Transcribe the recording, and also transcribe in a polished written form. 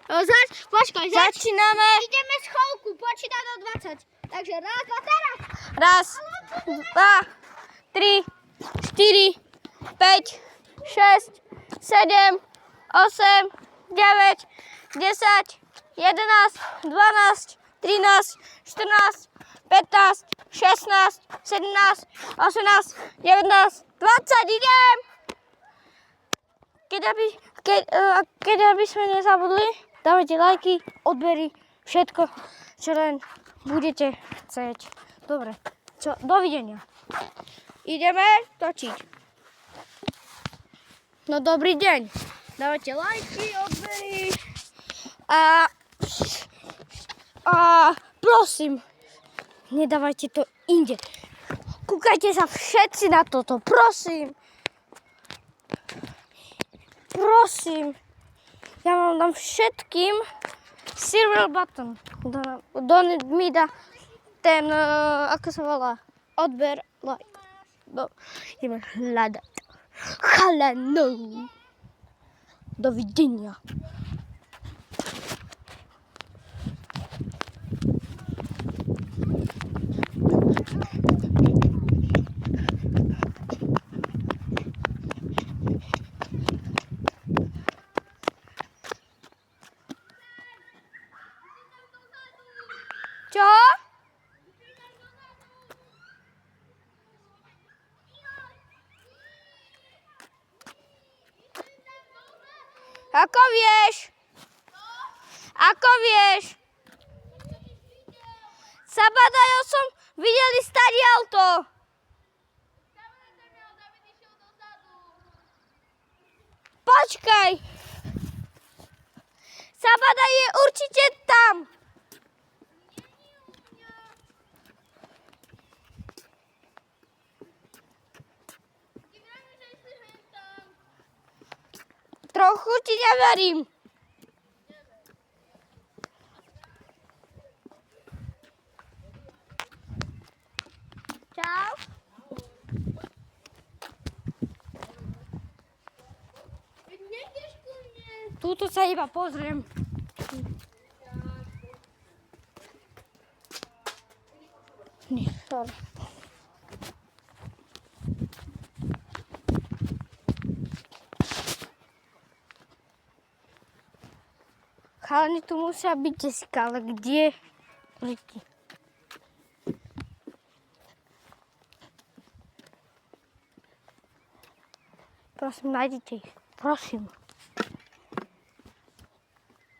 Počkaj, Začíname. ideme z chovku, počítať do 20. Takže raz, dva, teraz. Raz, dva, 3, 4, 5, 6, 7, 8, 9, 10, 11, 12, 13, 14, 15, 16, 17, 18, 19, 20, idem! Keď aby sme nezabudli, dávajte lajky, odbery, všetko, čo len budete chcieť. Dobre, dovidenia. Ideme točiť. No dobrý deň. Dávajte lajky, odbery a prosím, nedávajte to inde. Kúkajte sa všetci na toto, prosím. Prosím. Ja vám dám všetkým silver button. Mi dá ten, ako sa volá, odber, like. Ideme hľadať chalanov. Dovidenia. Čo? Ako vieš? Ako vieš? Sabadajo som videli starý auto. Počkaj. Sabadaj je určite tam. Trochu ti neverím. Čau. Tuto sa iba pozriem. Sorry. Chalani, tu musia byť Jessica, ale kde? Ricky. Prosím, nájdite ich. Prosím.